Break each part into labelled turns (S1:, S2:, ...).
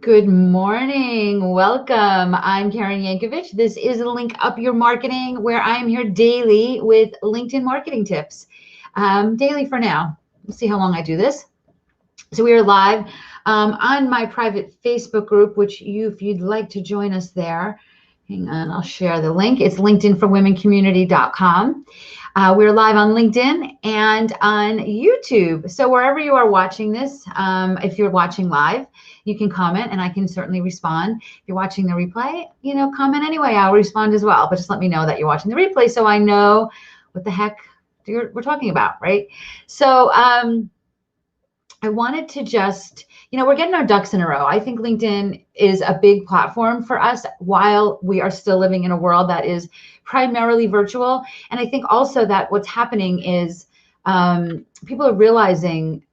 S1: Good morning. Welcome. I'm Karen Yankovich. This is Link Up Your Marketing, where I'm here daily with LinkedIn marketing tips. Daily for now. We'll see how long I do this. So we are live on my private Facebook group, which if you'd like to join us there, hang on, I'll share the link. It's linkedinforwomencommunity.com. We're live on LinkedIn and on YouTube. So wherever you are watching this, if you're watching live, you can comment and I can certainly respond. If you're watching the replay, comment anyway. I'll respond as well. But just let me know that you're watching the replay so I know what the heck we're talking about, right? So I wanted to just, we're getting our ducks in a row. I think LinkedIn is a big platform for us while we are still living in a world that is primarily virtual. And I think also that what's happening is people are realizing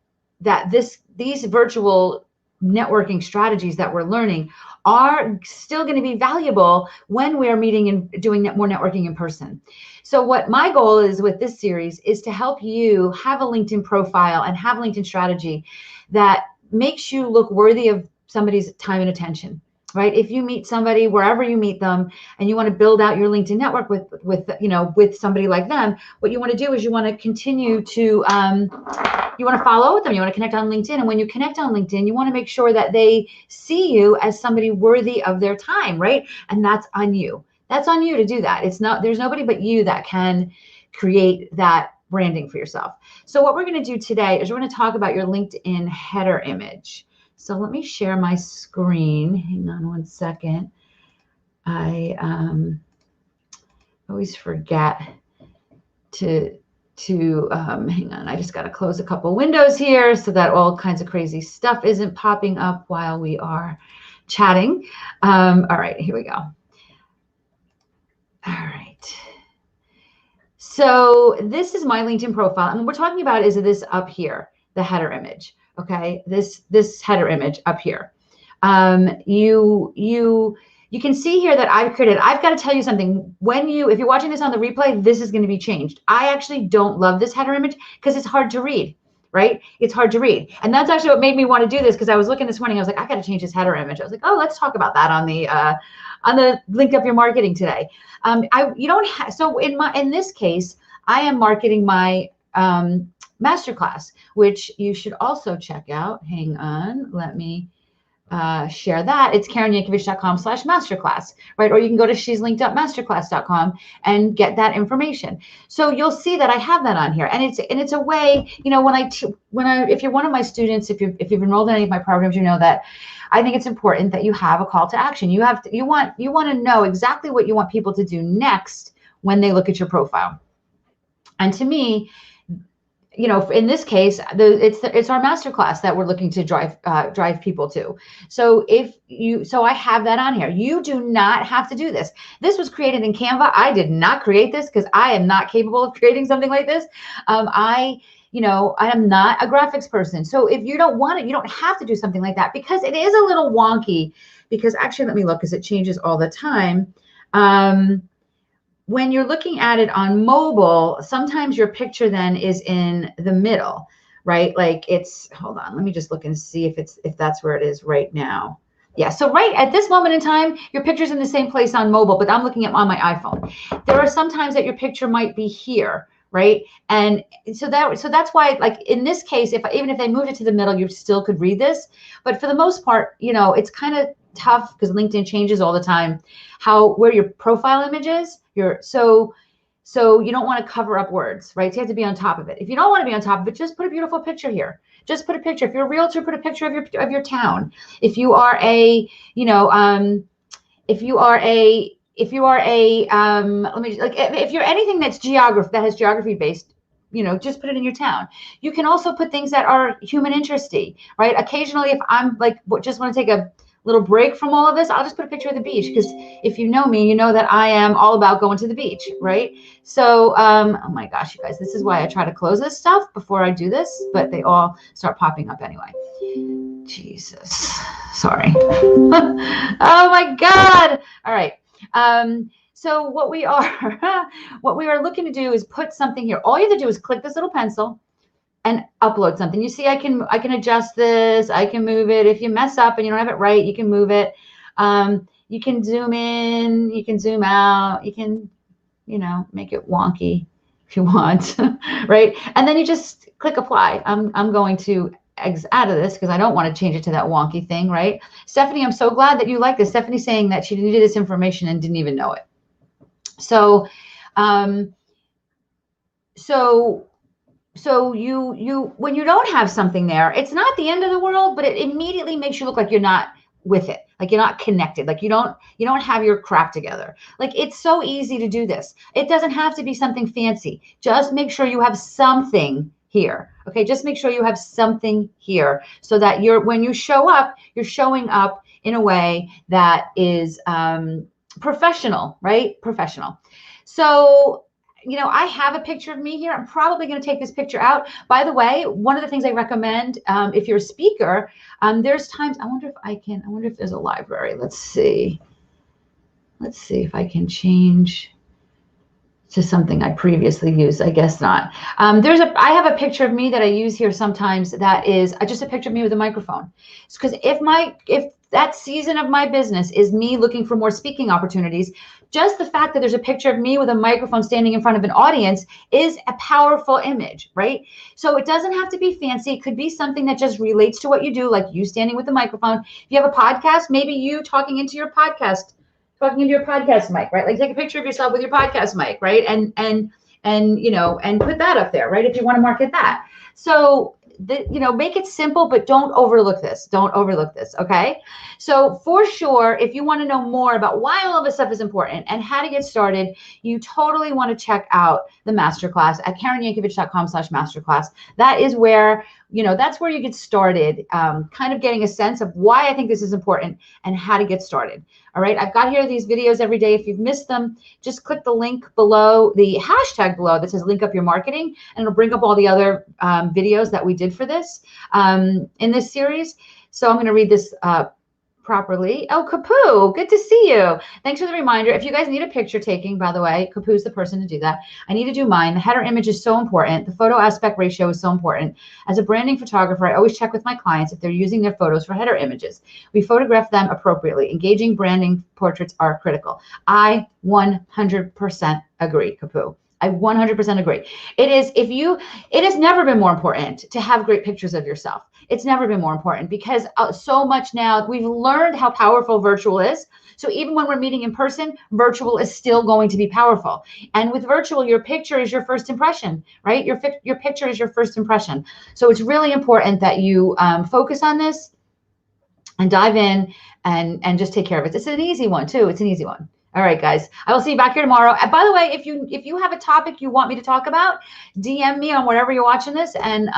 S1: that these virtual networking strategies that we're learning are still going to be valuable when we're meeting and doing more networking in person. So what my goal is with this series is to help you have a LinkedIn profile and have a LinkedIn strategy that makes you look worthy of somebody's time and attention, right? If you meet somebody, wherever you meet them, and you want to build out your LinkedIn network with somebody like them, what you want to do is you want to continue to, you want to follow with them. You want to connect on LinkedIn. And when you connect on LinkedIn, you want to make sure that they see you as somebody worthy of their time, right? And that's on you. That's on you to do that. There's nobody but you that can create that branding for yourself. So what we're going to do today is we're going to talk about your LinkedIn header image. So let me share my screen. Hang on one second. I always forget to hang on. I just got to close a couple windows here so that all kinds of crazy stuff isn't popping up while we are chatting. All right, here we go. All right. So this is my LinkedIn profile. And what we're talking about is this up here, the header image. Okay, this header image up here. You can see here that I've created. I've got to tell you something. If you're watching this on the replay, this is going to be changed. I actually don't love this header image because it's hard to read. Right? It's hard to read. And that's actually what made me want to do this, because I was looking this morning. I was like, I got to change this header image. I was like, oh, let's talk about that on the Link Up Your Marketing today. So in this case, I am marketing my masterclass, which you should also check out. Hang on, let me share that. It's KarenYankovich.com/masterclass, right? Or you can go to she'slinkedupmasterclass.com and get that information. So you'll see that I have that on here, and it's a way, if you're one of my students, if you've enrolled in any of my programs, you know that I think it's important that you have a call to action. You want to know exactly what you want people to do next when they look at your profile. And to me, in this case, it's our masterclass that we're looking to drive people to. So I have that on here. You do not have to do this. This was created in Canva. I did not create this because I am not capable of creating something like this. I am not a graphics person. So if you don't want it, you don't have to do something like that, because it is a little wonky. Because actually, let me look, because it changes all the time. When you're looking at it on mobile, sometimes your picture then is in the middle, right? Like hold on, let me just look and see if that's where it is right now. Yeah, so right at this moment in time, your picture's in the same place on mobile, but I'm looking at on my iPhone. There are some times that your picture might be here, right? And so that's why, like in this case, even if they moved it to the middle, you still could read this. But for the most part, it's kind of tough because LinkedIn changes all the time where your profile image is. So you don't want to cover up words, right? So you have to be on top of it. If you don't want to be on top of it, just put a beautiful picture here. Just put a picture. If you're a realtor, put a picture of your town. If you are a if you're anything that has geography based, just put it in your town. You can also put things that are human interesty, right? Occasionally, if I'm like just want to take a little break from all of this, I'll just put a picture of the beach, because if you know me, you know that I am all about going to the beach, right? So, oh my gosh, you guys, this is why I try to close this stuff before I do this, but they all start popping up anyway. Jesus, sorry. Oh my God. All right. So what we are looking to do is put something here. All you have to do is click this little pencil and upload something. You see, I can adjust this. I can move it. If you mess up and you don't have it right, you can move it. You can zoom in, you can zoom out, you can, make it wonky if you want, right? And then you just click apply. I'm going to exit out of this because I don't want to change it to that wonky thing, right? Stephanie, I'm so glad that you like this. Stephanie's saying that she needed this information and didn't even know it. So, so you when you don't have something there, it's not the end of the world, but it immediately makes you look like you're not with it, like you're not connected, like you don't have your crap together. Like, it's so easy to do this. It doesn't have to be something fancy. Just make sure you have something here. Okay, just make sure you have something here so that when you show up, you're showing up in a way that is professional, right? Professional. So, I have a picture of me here. I'm probably going to take this picture out. By the way, one of the things I recommend, if you're a speaker, there's times, I wonder if there's a library. Let's see if I can change to something I previously used. I guess not. I have a picture of me that I use here sometimes that is just a picture of me with a microphone. It's because if that season of my business is me looking for more speaking opportunities, just the fact that there's a picture of me with a microphone standing in front of an audience is a powerful image, right? So it doesn't have to be fancy. It could be something that just relates to what you do, like you standing with the microphone. If you have a podcast, maybe you talking into your podcast mic, right? Like, take a picture of yourself with your podcast mic, right? And put that up there, right? If you want to market that. So, make it simple, but don't overlook this. Don't overlook this, okay? So for sure, if you want to know more about why all of this stuff is important and how to get started, you totally want to check out the masterclass at KarenYankovich.com/masterclass. That is where, that's where you get started, kind of getting a sense of why I think this is important and how to get started. All right, I've got here these videos every day. If you've missed them, just click the link below, the hashtag below that says link up your marketing, and it'll bring up all the other videos that we did for this in this series. So I'm going to read this properly. Oh, Kapoo, good to see you. Thanks for the reminder. If you guys need a picture taking, by the way, Kapoo's the person to do that. I need to do mine. The header image is so important. The photo aspect ratio is so important. As a branding photographer, I always check with my clients if they're using their photos for header images. We photograph them appropriately. Engaging branding portraits are critical. I 100% agree, Kapoo. I 100% agree. It has never been more important to have great pictures of yourself. It's never been more important because so much now we've learned how powerful virtual is. So even when we're meeting in person, virtual is still going to be powerful. And with virtual, your picture is your first impression, right? Your picture is your first impression. So it's really important that you focus on this and dive in and just take care of it. It's an easy one too. It's an easy one. All right, guys, I will see you back here tomorrow. By the way, if you have a topic you want me to talk about, DM me on wherever you're watching this and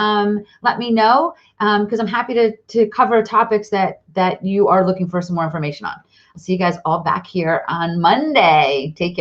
S1: let me know because I'm happy to cover topics that you are looking for some more information on. I'll see you guys all back here on Monday. Take care.